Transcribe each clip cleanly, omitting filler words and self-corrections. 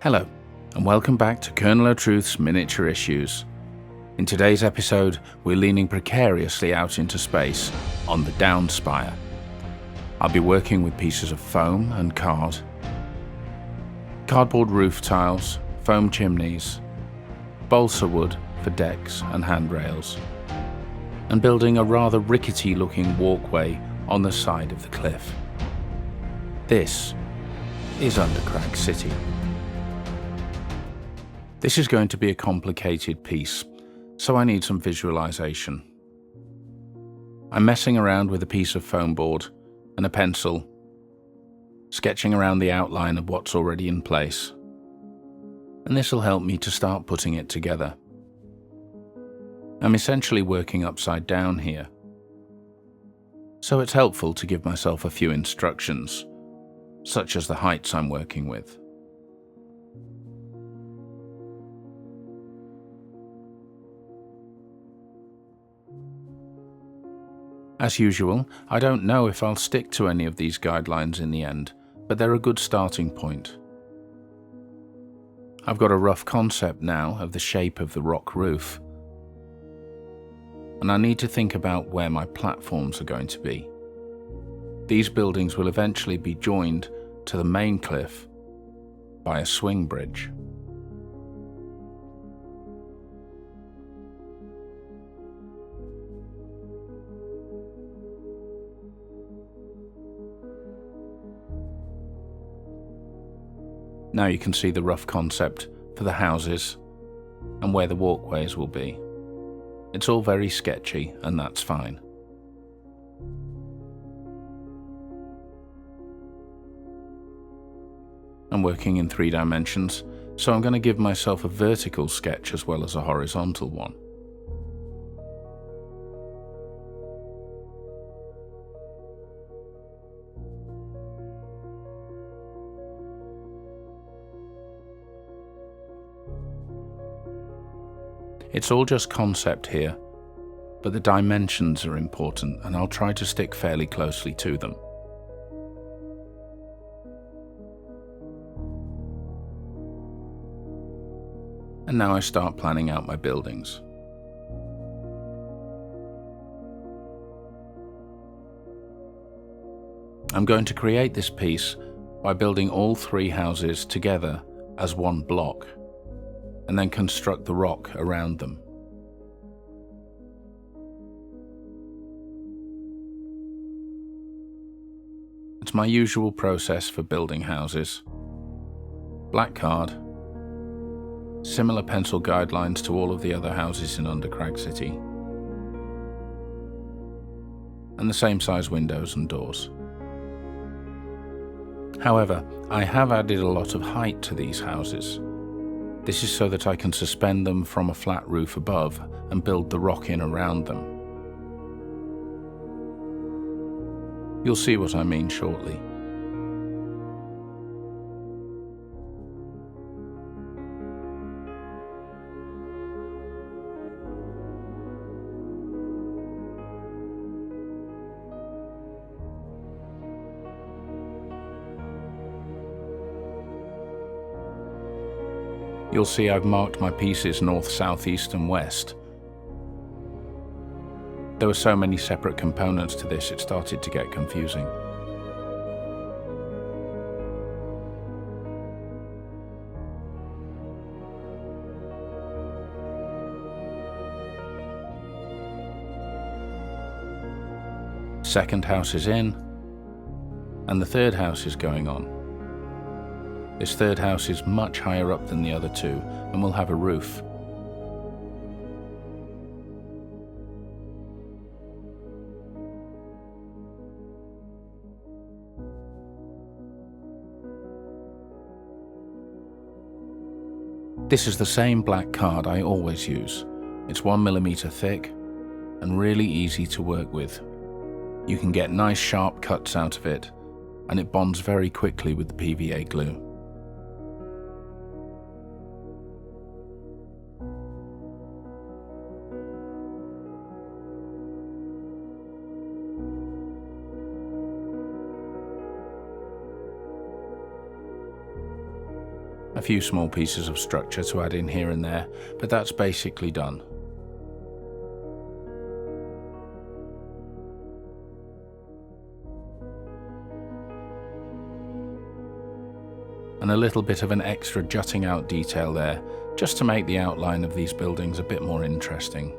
Hello, and welcome back to Colonel O'Truth's Miniature Issues. In today's episode, we're leaning precariously out into space on the down spire. I'll be working with pieces of foam and cardboard roof tiles, foam chimneys, balsa wood for decks and handrails, and building a rather rickety-looking walkway on the side of the cliff. This is Undercrag City. This is going to be a complicated piece, so I need some visualization. I'm messing around with a piece of foam board and a pencil, sketching around the outline of what's already in place. And this will help me to start putting it together. I'm essentially working upside down here, so it's helpful to give myself a few instructions, such as the heights I'm working with. As usual, I don't know if I'll stick to any of these guidelines in the end, but they're a good starting point. I've got a rough concept now of the shape of the rock roof, and I need to think about where my platforms are going to be. These buildings will eventually be joined to the main cliff by a swing bridge. Now you can see the rough concept for the houses and where the walkways will be. It's all very sketchy, and that's fine. I'm working in 3 dimensions, so I'm going to give myself a vertical sketch as well as a horizontal one. It's all just concept here, but the dimensions are important, and I'll try to stick fairly closely to them. And now I start planning out my buildings. I'm going to create this piece by building all 3 houses together as one block, and then construct the rock around them. It's my usual process for building houses. Black card, similar pencil guidelines to all of the other houses in Undercrag City, and the same size windows and doors. However, I have added a lot of height to these houses. This is so that I can suspend them from a flat roof above and build the rock in around them. You'll see what I mean shortly. You'll see I've marked my pieces north, south, east and west. There were so many separate components to this, it started to get confusing. Second house is in, and the third house is going on. This third house is much higher up than the other 2 and will have a roof. This is the same black card I always use. It's 1mm thick and really easy to work with. You can get nice sharp cuts out of it, and it bonds very quickly with the PVA glue. A few small pieces of structure to add in here and there, but that's basically done. And a little bit of an extra jutting out detail there, just to make the outline of these buildings a bit more interesting.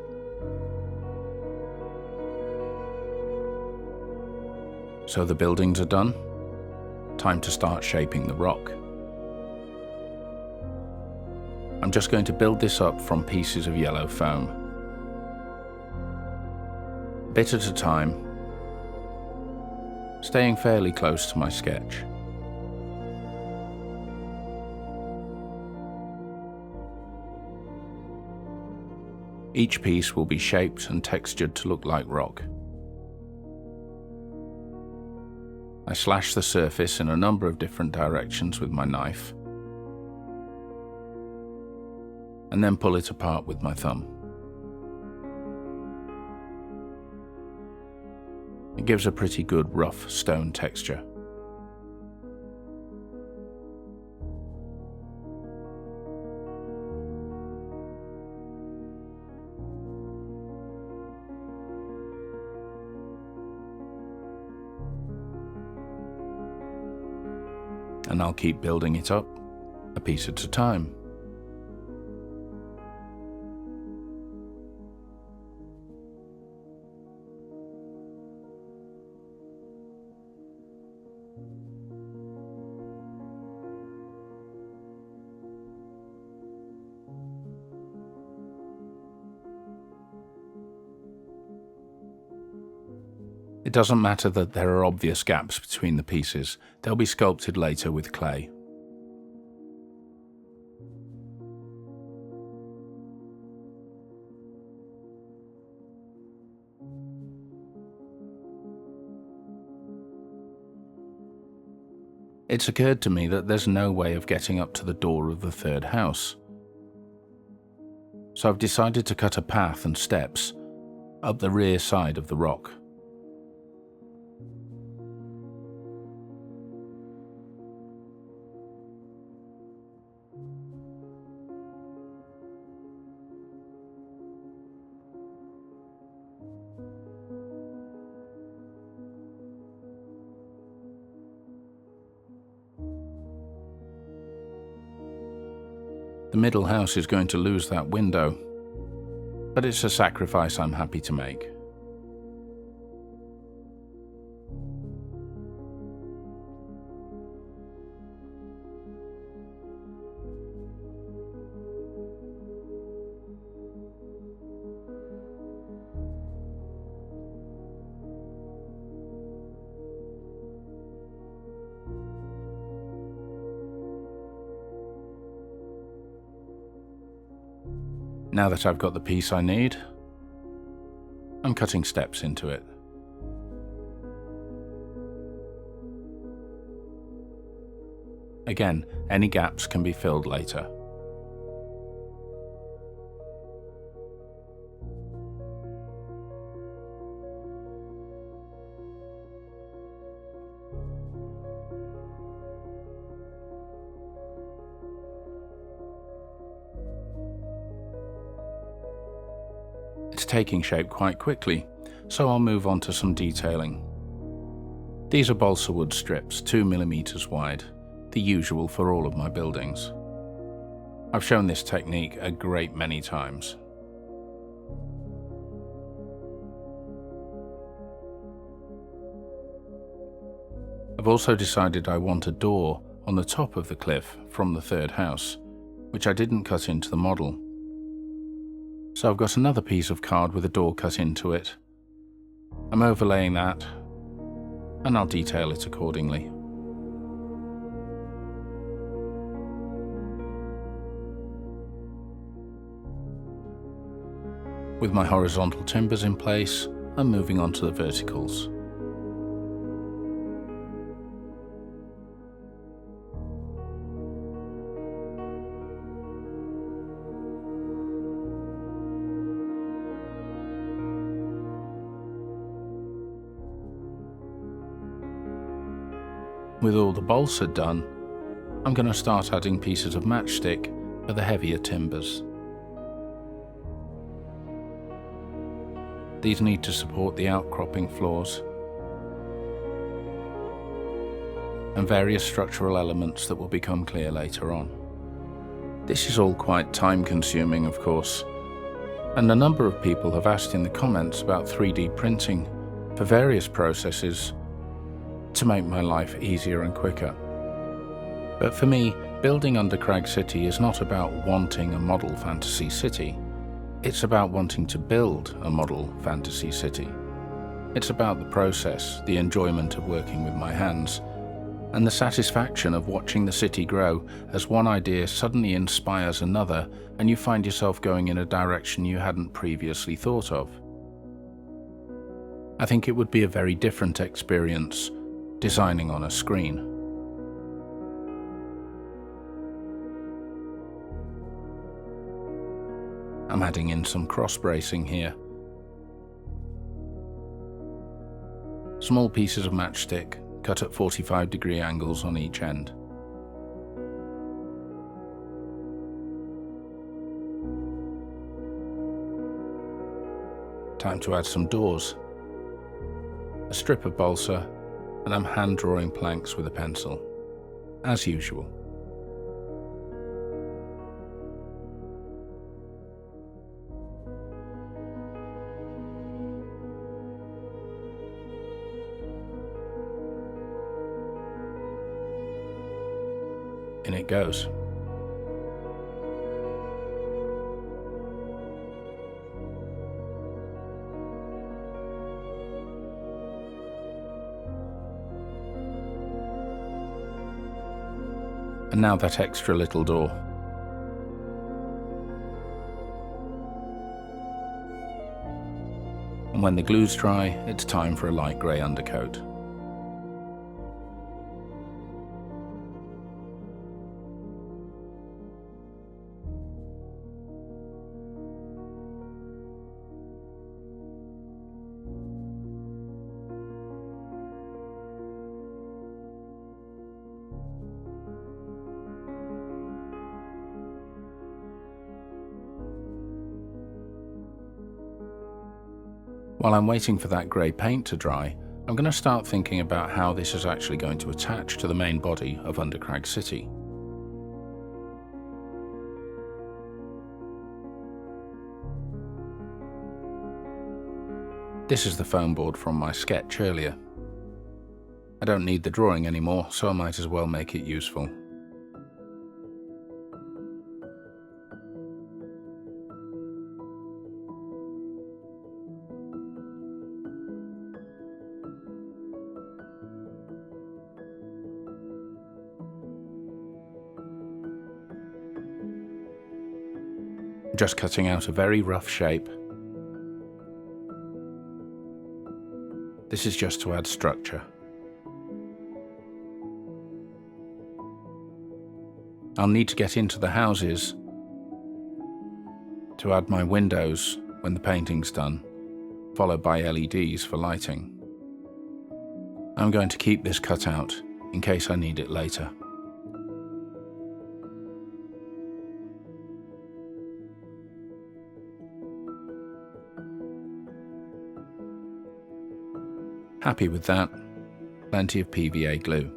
So the buildings are done. Time to start shaping the rock. I'm just going to build this up from pieces of yellow foam. A bit at a time, staying fairly close to my sketch. Each piece will be shaped and textured to look like rock. I slash the surface in a number of different directions with my knife, and then pull it apart with my thumb. It gives a pretty good rough stone texture. And I'll keep building it up, a piece at a time. It doesn't matter that there are obvious gaps between the pieces, they'll be sculpted later with clay. It's occurred to me that there's no way of getting up to the door of the third house. So I've decided to cut a path and steps up the rear side of the rock. The middle house is going to lose that window, but it's a sacrifice I'm happy to make. Now that I've got the piece I need, I'm cutting steps into it. Again, any gaps can be filled later. It's taking shape quite quickly, so I'll move on to some detailing. These are balsa wood strips, 2 mm wide, the usual for all of my buildings. I've shown this technique a great many times. I've also decided I want a door on the top of the cliff from the third house, which I didn't cut into the model. So I've got another piece of card with a door cut into it. I'm overlaying that, and I'll detail it accordingly. With my horizontal timbers in place, I'm moving on to the verticals. With all the balsa done, I'm going to start adding pieces of matchstick for the heavier timbers. These need to support the outcropping floors and various structural elements that will become clear later on. This is all quite time-consuming, of course, and a number of people have asked in the comments about 3D printing for various processes to make my life easier and quicker. But for me, building Undercrag City is not about wanting a model fantasy city. It's about wanting to build a model fantasy city. It's about the process, the enjoyment of working with my hands, and the satisfaction of watching the city grow as one idea suddenly inspires another and you find yourself going in a direction you hadn't previously thought of. I think it would be a very different experience designing on a screen. I'm adding in some cross-bracing here. Small pieces of matchstick cut at 45-degree angles on each end. Time to add some doors. A strip of balsa, and I'm hand drawing planks with a pencil, as usual. In it goes. And now that extra little door. And when the glue's dry, it's time for a light grey undercoat. While I'm waiting for that grey paint to dry, I'm going to start thinking about how this is actually going to attach to the main body of Undercrag City. This is the foam board from my sketch earlier. I don't need the drawing anymore, so I might as well make it useful. Just cutting out a very rough shape. This is just to add structure. I'll need to get into the houses to add my windows when the painting's done, followed by LEDs for lighting. I'm going to keep this cut out in case I need it later. Happy with that, plenty of PVA glue.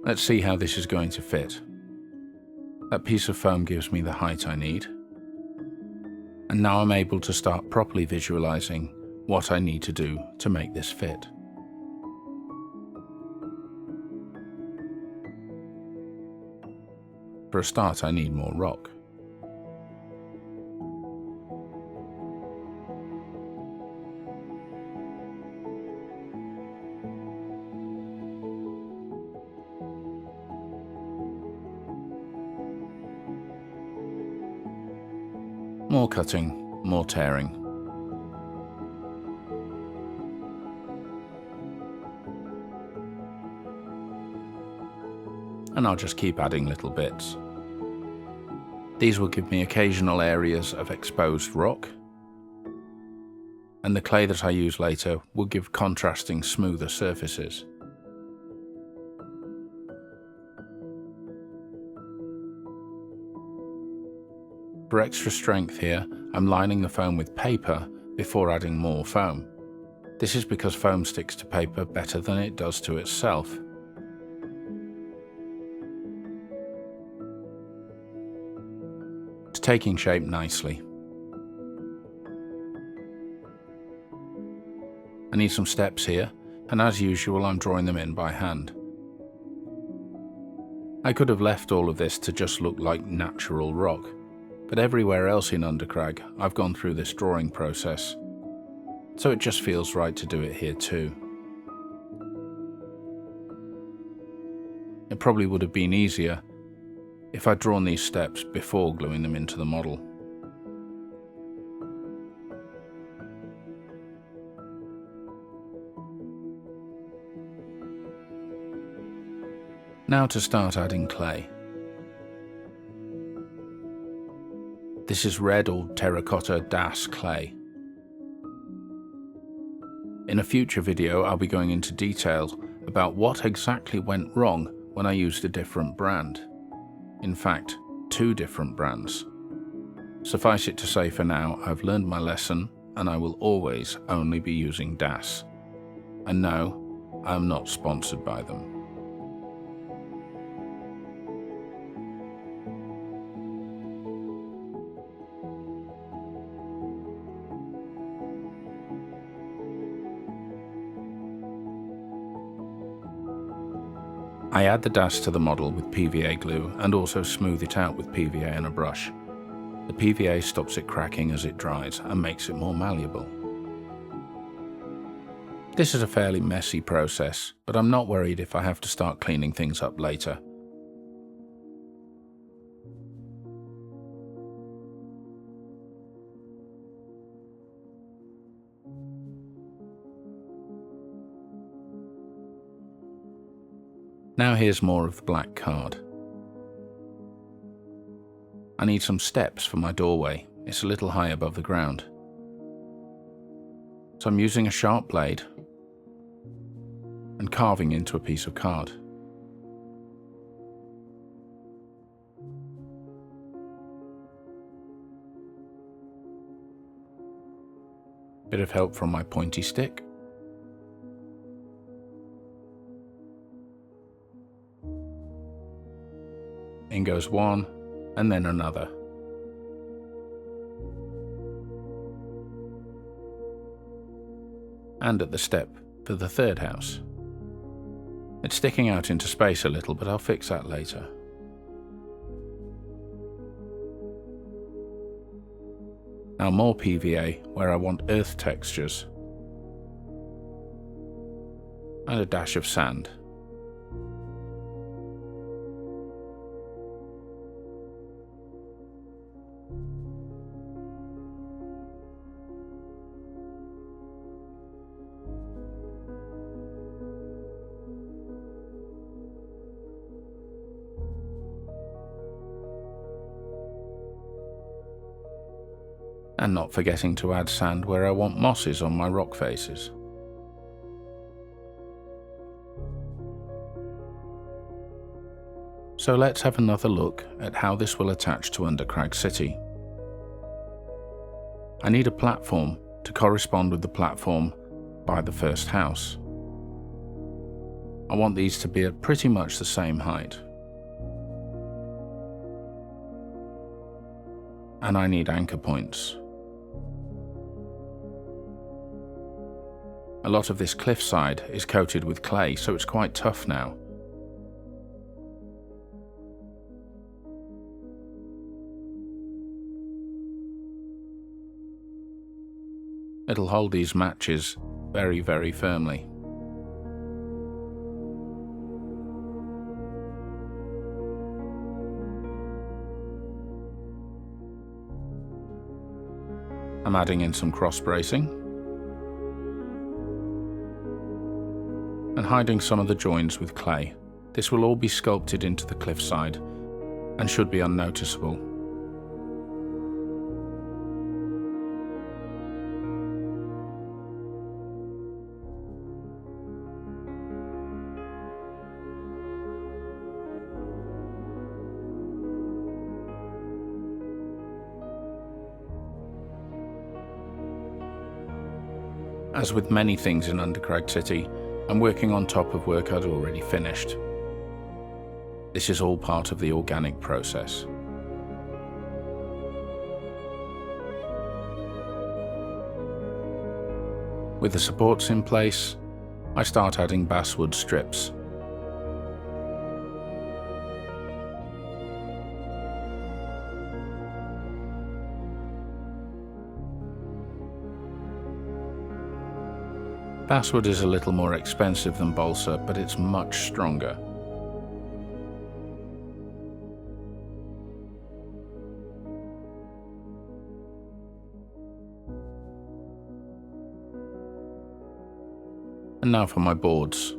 Let's see how this is going to fit. That piece of foam gives me the height I need. And now I'm able to start properly visualizing what I need to do to make this fit. For a start, I need more rock. More cutting, more tearing. And I'll just keep adding little bits. These will give me occasional areas of exposed rock, and the clay that I use later will give contrasting smoother surfaces. For extra strength here, I'm lining the foam with paper before adding more foam. This is because foam sticks to paper better than it does to itself. It's taking shape nicely. I need some steps here, and as usual I'm drawing them in by hand. I could have left all of this to just look like natural rock, but everywhere else in Undercrag I've gone through this drawing process, so it just feels right to do it here too. It probably would have been easier if I'd drawn these steps before gluing them into the model. Now to start adding clay. This is red or terracotta Das clay. In a future video I'll be going into detail about what exactly went wrong when I used a different brand. In fact, 2 different brands. Suffice it to say for now, I've learned my lesson and I will always only be using Das. And no, I'm not sponsored by them. I add the Das to the model with PVA glue and also smooth it out with PVA and a brush. The PVA stops it cracking as it dries and makes it more malleable. This is a fairly messy process, but I'm not worried if I have to start cleaning things up later. Now here's more of the black card. I need some steps for my doorway. It's a little high above the ground. So I'm using a sharp blade and carving into a piece of card. Bit of help from my pointy stick. In goes one, and then another. And at the step for the third house. It's sticking out into space a little, but I'll fix that later. Now more PVA where I want earth textures. And a dash of sand. And not forgetting to add sand where I want mosses on my rock faces. So let's have another look at how this will attach to Undercrag City. I need a platform to correspond with the platform by the first house. I want these to be at pretty much the same height. And I need anchor points. A lot of this cliffside is coated with clay, so it's quite tough now. It'll hold these matches very, very firmly. I'm adding in some cross bracing and hiding some of the joins with clay. This will all be sculpted into the cliffside and should be unnoticeable. As with many things in Undercrag City, I'm working on top of work I'd already finished. This is all part of the organic process. With the supports in place, I start adding basswood strips. Basswood is a little more expensive than balsa, but it's much stronger. And now for my boards.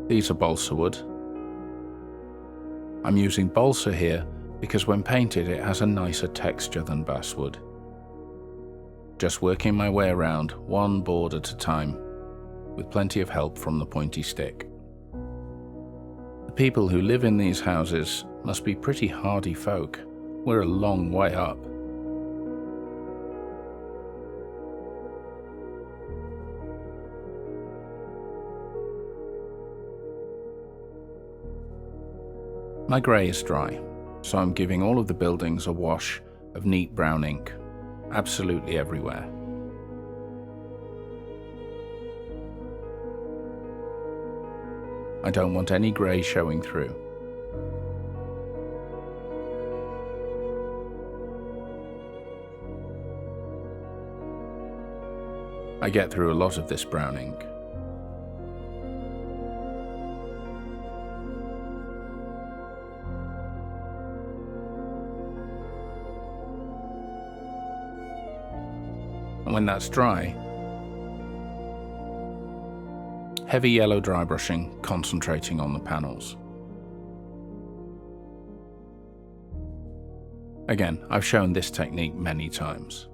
These are balsa wood. I'm using balsa here because when painted it has a nicer texture than basswood. Just working my way around, one board at a time, with plenty of help from the pointy stick. The people who live in these houses must be pretty hardy folk. We're a long way up. My grey is dry, so I'm giving all of the buildings a wash of neat brown ink, absolutely everywhere. I don't want any grey showing through. I get through a lot of this brown ink. And when that's dry, heavy yellow dry brushing, concentrating on the panels. Again, I've shown this technique many times.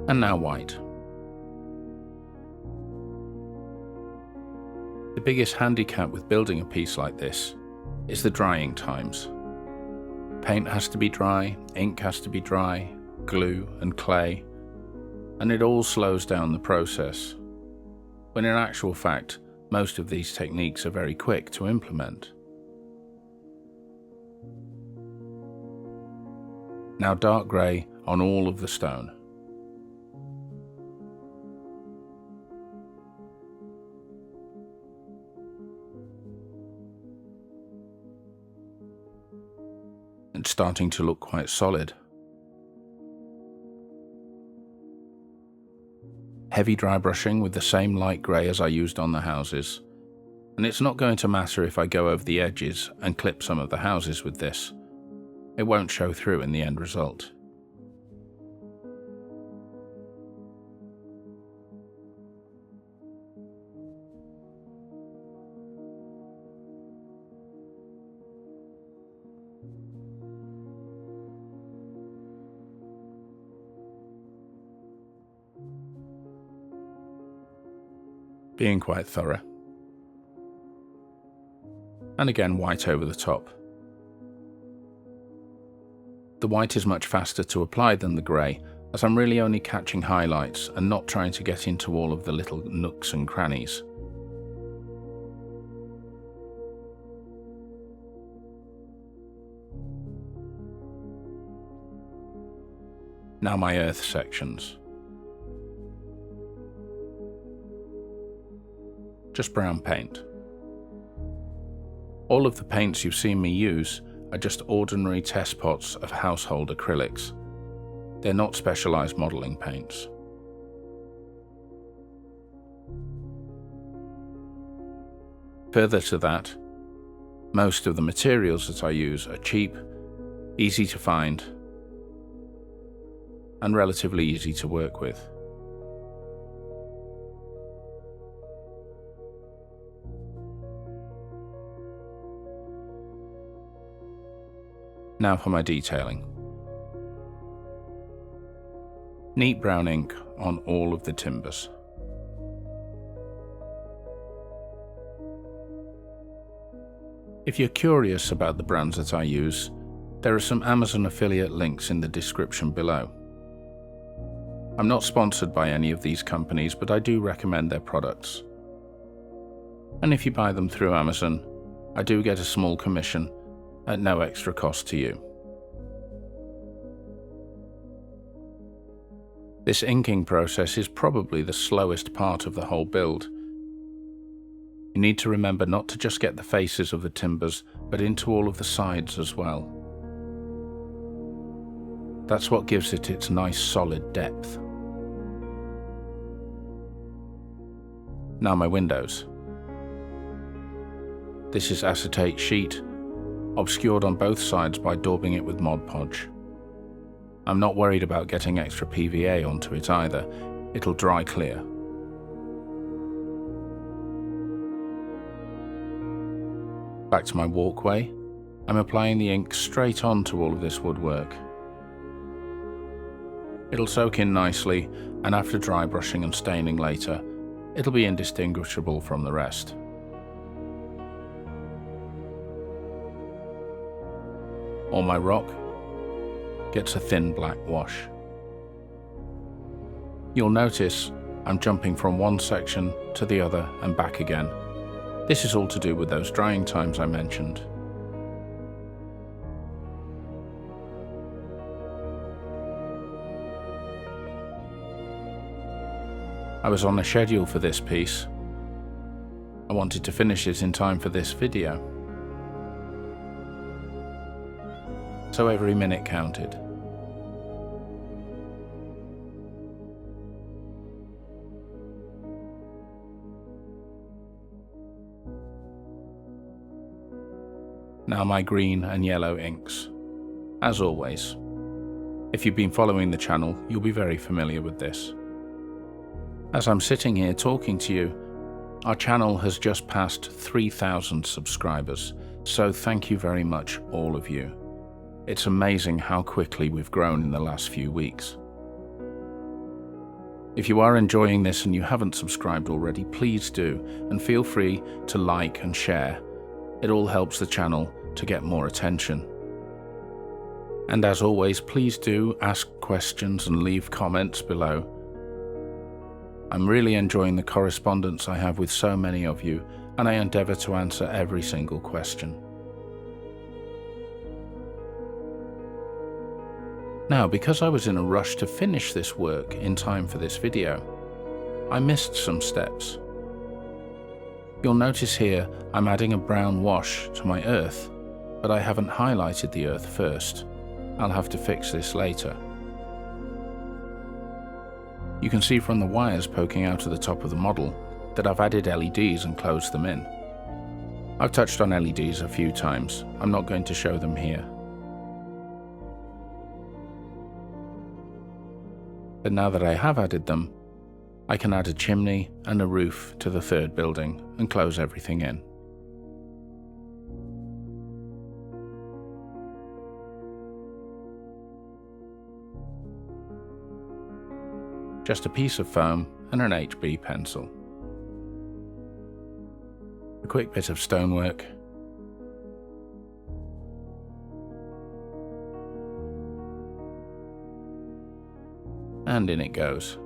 And now white. The biggest handicap with building a piece like this is the drying times. Paint has to be dry, ink has to be dry, glue and clay, and it all slows down the process, when in actual fact, most of these techniques are very quick to implement. Now dark grey on all of the stone. It's starting to look quite solid. Heavy dry brushing with the same light grey as I used on the houses, and it's not going to matter if I go over the edges and clip some of the houses with this. It won't show through in the end result. Being quite thorough. And again, white over the top. The white is much faster to apply than the grey, as I'm really only catching highlights and not trying to get into all of the little nooks and crannies. Now my earth sections. Just brown paint. All of the paints you've seen me use are just ordinary test pots of household acrylics. They're not specialized modeling paints. Further to that, most of the materials that I use are cheap, easy to find, and relatively easy to work with. Now for my detailing. Neat brown ink on all of the timbers. If you're curious about the brands that I use, there are some Amazon affiliate links in the description below. I'm not sponsored by any of these companies, but I do recommend their products. And if you buy them through Amazon, I do get a small commission at no extra cost to you. This inking process is probably the slowest part of the whole build. You need to remember not to just get the faces of the timbers, but into all of the sides as well. That's what gives it its nice solid depth. Now my windows. This is acetate sheet, obscured on both sides by daubing it with Mod Podge. I'm not worried about getting extra PVA onto it either, it'll dry clear. Back to my walkway, I'm applying the ink straight onto all of this woodwork. It'll soak in nicely, and after dry brushing and staining later, it'll be indistinguishable from the rest. All my rock gets a thin black wash. You'll notice I'm jumping from one section to the other and back again. This is all to do with those drying times I mentioned. I was on a schedule for this piece. I wanted to finish it in time for this video. So every minute counted. Now my green and yellow inks. As always, if you've been following the channel, you'll be very familiar with this. As I'm sitting here talking to you, our channel has just passed 3,000 subscribers, so thank you very much, all of you. It's amazing how quickly we've grown in the last few weeks. If you are enjoying this and you haven't subscribed already, please do, and feel free to like and share. It all helps the channel to get more attention. And as always, please do ask questions and leave comments below. I'm really enjoying the correspondence I have with so many of you, and I endeavour to answer every single question. Now, because I was in a rush to finish this work in time for this video, I missed some steps. You'll notice here I'm adding a brown wash to my earth, but I haven't highlighted the earth first. I'll have to fix this later. You can see from the wires poking out of the top of the model that I've added LEDs and closed them in. I've touched on LEDs a few times. I'm not going to show them here. But now that I have added them, I can add a chimney and a roof to the third building and close everything in. Just a piece of foam and an HB pencil. A quick bit of stonework. And in it goes.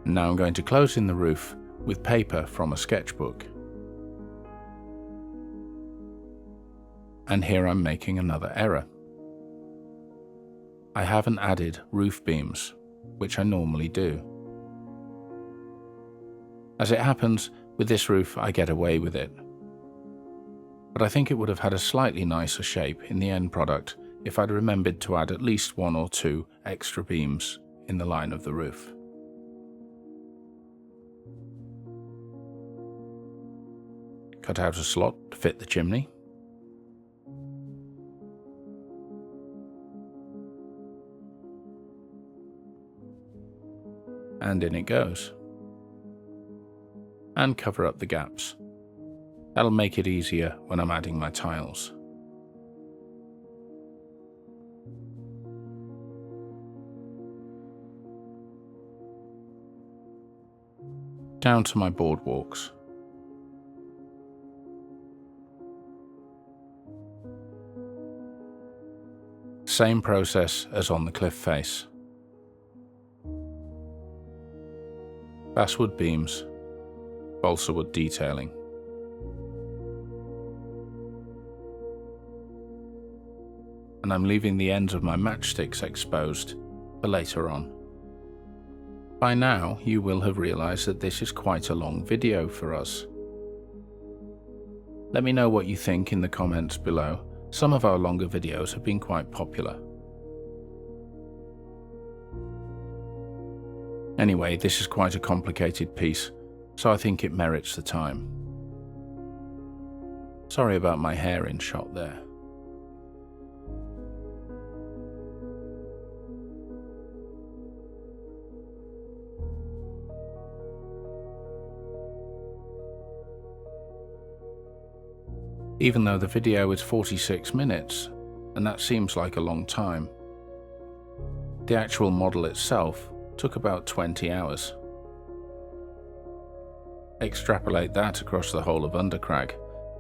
Now I'm going to close in the roof with paper from a sketchbook. And here I'm making another error. I haven't added roof beams, which I normally do. As it happens, with this roof I get away with it. But I think it would have had a slightly nicer shape in the end product if I'd remembered to add at least 1 or 2 extra beams in the line of the roof. Cut out a slot to fit the chimney. And in it goes. And cover up the gaps. That'll make it easier when I'm adding my tiles. Down to my boardwalks. Same process as on the cliff face. Basswood beams, balsa wood detailing. And I'm leaving the ends of my matchsticks exposed for later on. By now, you will have realized that this is quite a long video for us. Let me know what you think in the comments below. Some of our longer videos have been quite popular. Anyway, this is quite a complicated piece, so I think it merits the time. Sorry about my hair in shot there. Even though the video is 46 minutes, and that seems like a long time, the actual model itself took about 20 hours. Extrapolate that across the whole of Undercrag,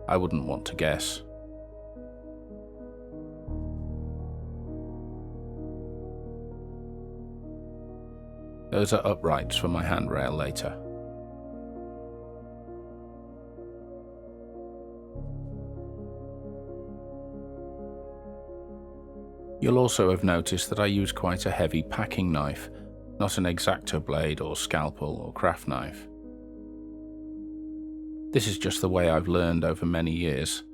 I wouldn't want to guess. Those are uprights for my handrail later. You'll also have noticed that I use quite a heavy packing knife, not an X-Acto blade or scalpel or craft knife. This is just the way I've learned over many years,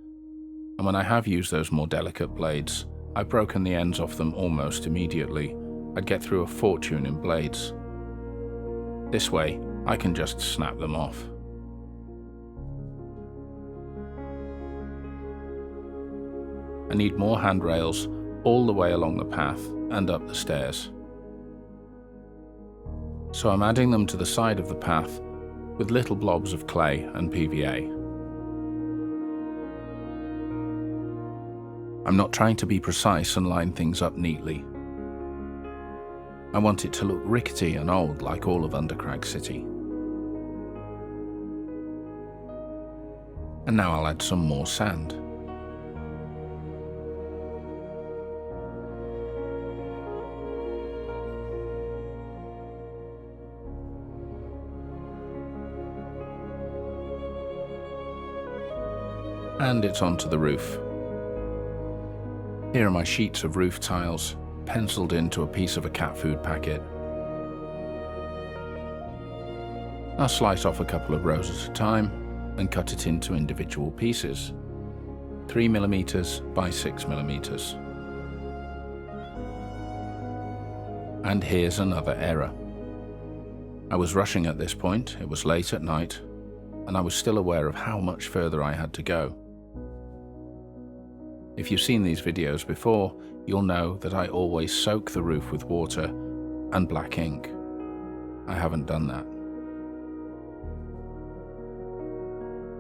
and when I have used those more delicate blades, I've broken the ends off them almost immediately. I'd get through a fortune in blades. This way, I can just snap them off. I need more handrails all the way along the path and up the stairs. So I'm adding them to the side of the path with little blobs of clay and PVA. I'm not trying to be precise and line things up neatly. I want it to look rickety and old like all of Undercrag City. And now I'll add some more sand. And it's onto the roof. Here are my sheets of roof tiles, penciled into a piece of a cat food packet. I'll slice off a couple of rows at a time and cut it into individual pieces, 3mm by 6mm. And here's another error. I was rushing at this point, it was late at night, and I was still aware of how much further I had to go. If you've seen these videos before, you'll know that I always soak the roof with water and black ink. I haven't done that.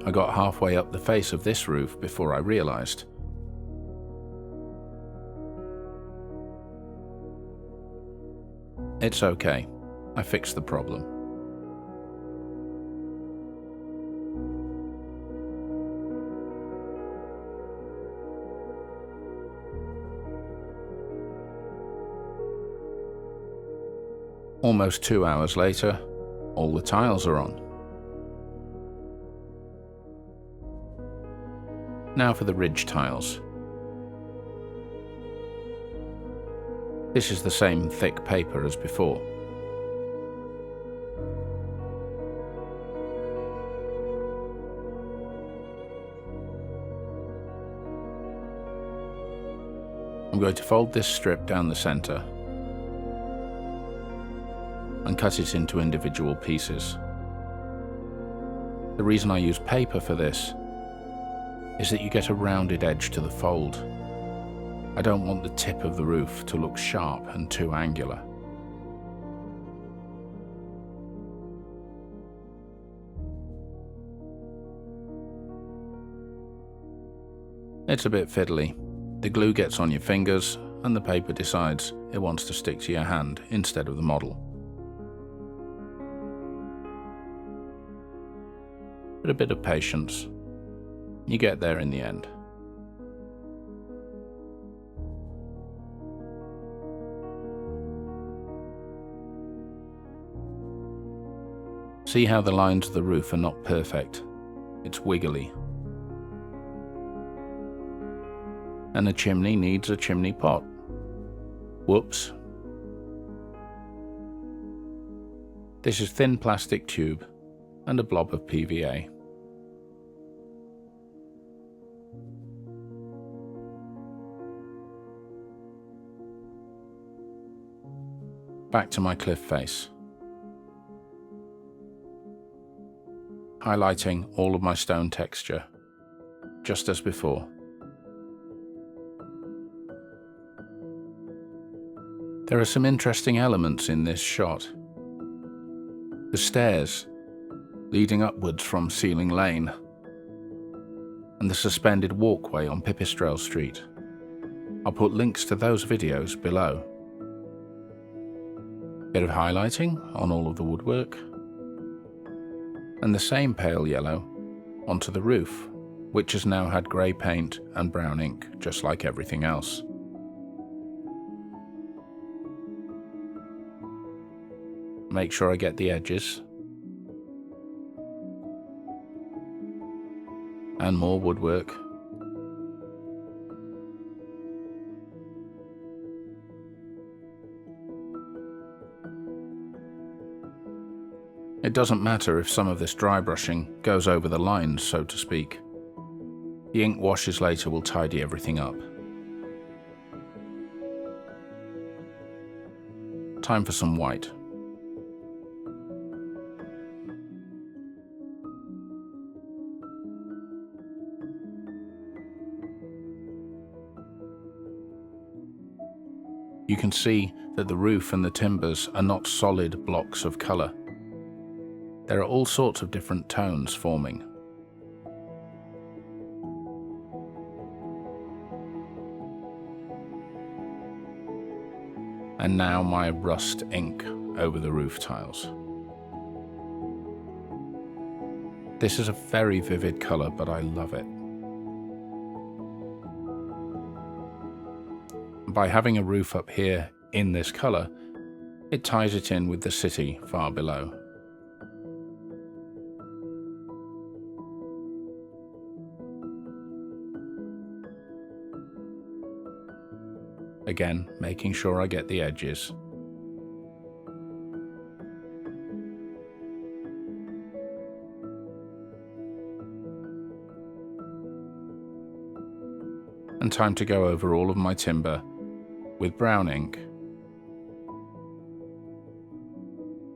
I got halfway up the face of this roof before I realized. It's okay, I fixed the problem. Almost 2 hours later, all the tiles are on. Now for the ridge tiles. This is the same thick paper as before. I'm going to fold this strip down the center and cut it into individual pieces. The reason I use paper for this is that you get a rounded edge to the fold. I don't want the tip of the roof to look sharp and too angular. It's a bit fiddly. The glue gets on your fingers and the paper decides it wants to stick to your hand instead of the model. But a bit of patience. You get there in the end. See how the lines of the roof are not perfect? It's wiggly. And a chimney needs a chimney pot. Whoops. This is thin plastic tube and a blob of PVA. Back to my cliff face. Highlighting all of my stone texture, just as before. There are some interesting elements in this shot. The stairs leading upwards from Ceiling Lane, and the suspended walkway on Pipistrelle Street. I'll put links to those videos below. Bit of highlighting on all of the woodwork, and the same pale yellow onto the roof, which has now had grey paint and brown ink, just like everything else. Make sure I get the edges. And more woodwork. It doesn't matter if some of this dry brushing goes over the lines, so to speak. The ink washes later will tidy everything up. Time for some white. You can see that the roof and the timbers are not solid blocks of colour. There are all sorts of different tones forming. And now my rust ink over the roof tiles. This is a very vivid colour, but I love it. By having a roof up here in this colour, it ties it in with the city far below. Again, making sure I get the edges. And time to go over all of my timber with brown ink.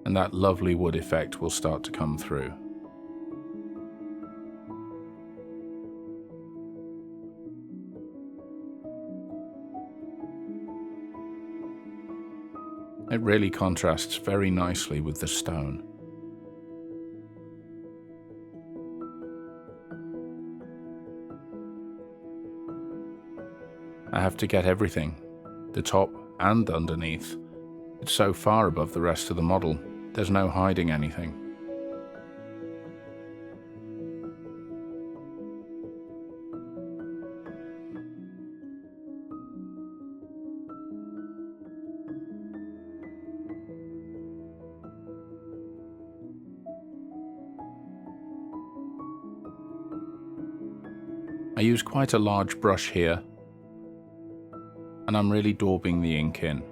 And that lovely wood effect will start to come through. It really contrasts very nicely with the stone. I have to get everything, the top and underneath. It's so far above the rest of the model, there's no hiding anything. I use quite a large brush here, and I'm really daubing the ink in.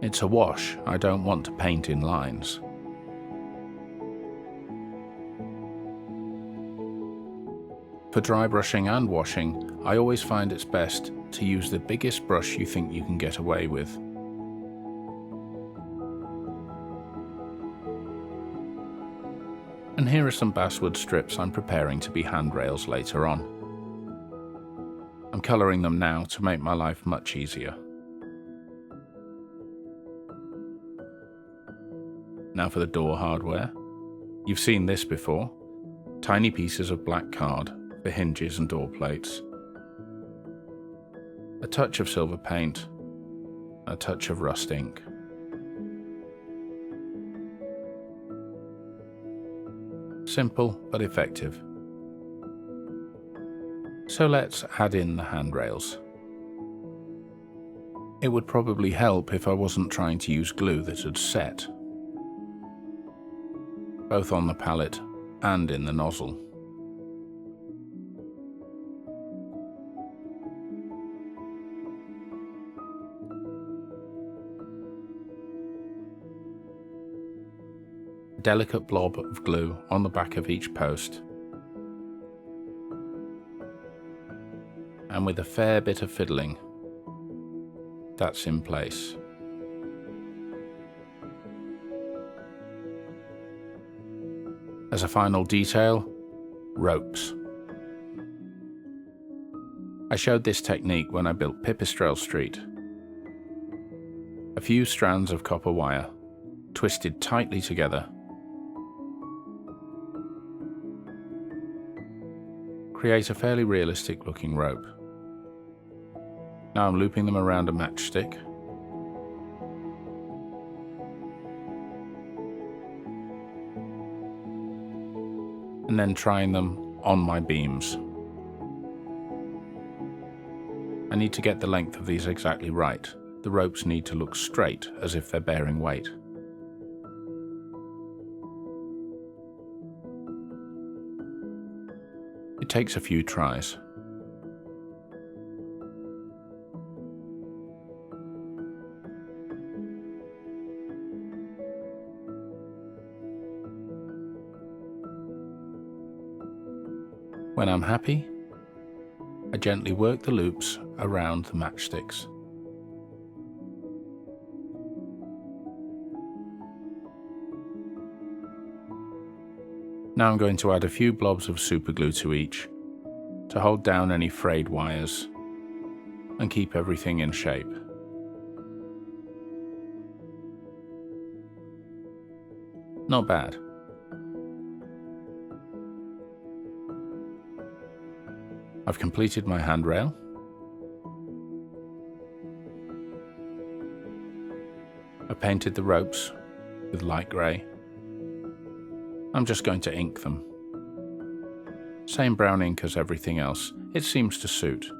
It's a wash, I don't want to paint in lines. For dry brushing and washing, I always find it's best to use the biggest brush you think you can get away with. And here are some basswood strips I'm preparing to be handrails later on. I'm colouring them now to make my life much easier. Now for the door hardware. You've seen this before. Tiny pieces of black card for hinges and door plates, a touch of silver paint, a touch of rust ink. Simple but effective. So let's add in the handrails. It would probably help if I wasn't trying to use glue that had set, both on the palette and in the nozzle. A delicate blob of glue on the back of each post, and with a fair bit of fiddling, that's in place. As a final detail, ropes. I showed this technique when I built Pipistrelle Street. A few strands of copper wire, twisted tightly together, create a fairly realistic looking rope. Now I'm looping them around a matchstick, and then trying them on my beams. I need to get the length of these exactly right. The ropes need to look straight, as if they're bearing weight. It takes a few tries. When I'm happy, I gently work the loops around the matchsticks. Now I'm going to add a few blobs of superglue to each to hold down any frayed wires and keep everything in shape. Not bad. I've completed my handrail. I painted the ropes with light grey. I'm just going to ink them. Same brown ink as everything else. It seems to suit.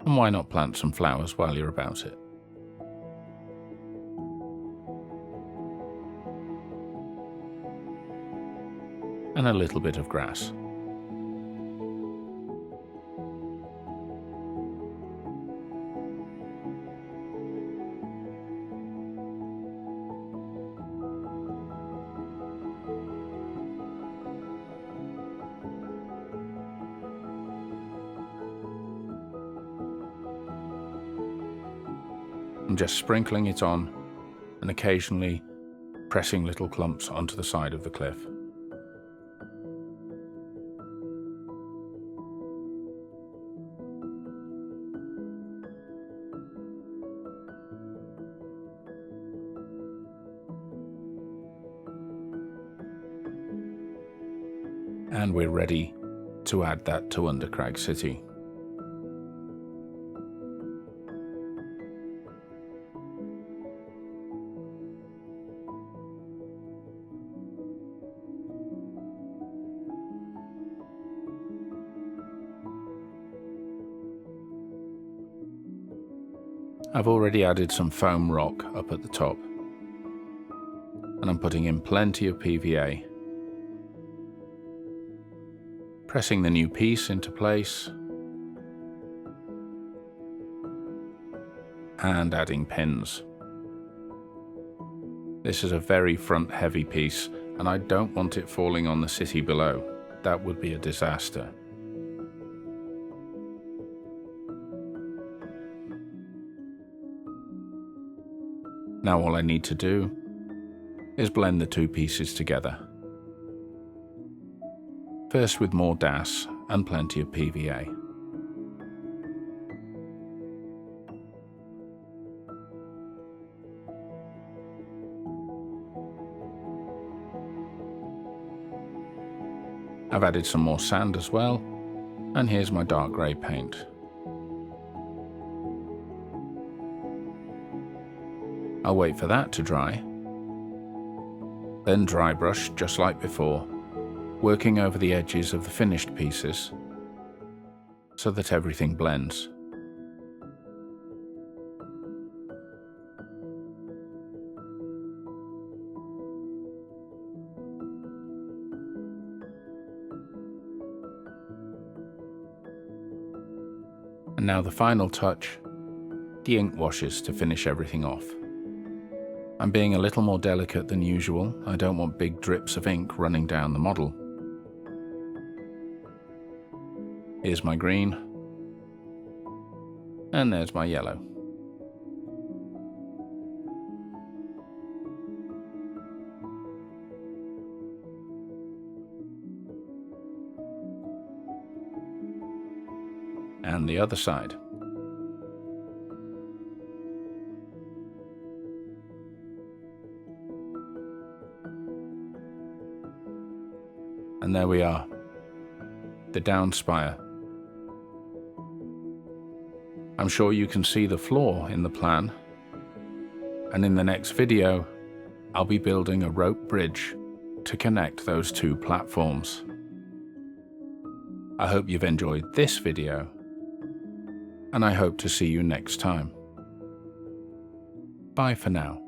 And why not plant some flowers while you're about it? And a little bit of grass. I'm just sprinkling it on and occasionally pressing little clumps onto the side of the cliff. And we're ready to add that to Undercrag City. I've already added some foam rock up at the top, and I'm putting in plenty of PVA. Pressing the new piece into place, and adding pins. This is a very front heavy piece, and I don't want it falling on the city below. That would be a disaster. Now all I need to do is blend the two pieces together. First with more DAS and plenty of PVA. I've added some more sand as well, and here's my dark grey paint. I'll wait for that to dry, then dry brush just like before, working over the edges of the finished pieces so that everything blends. And now the final touch, the ink washes to finish everything off. I'm being a little more delicate than usual. I don't want big drips of ink running down the model. Here's my green, and there's my yellow. And the other side. And there we are, the down spire. I'm sure you can see the flaw in the plan, and in the next video, I'll be building a rope bridge to connect those two platforms. I hope you've enjoyed this video, and I hope to see you next time. Bye for now.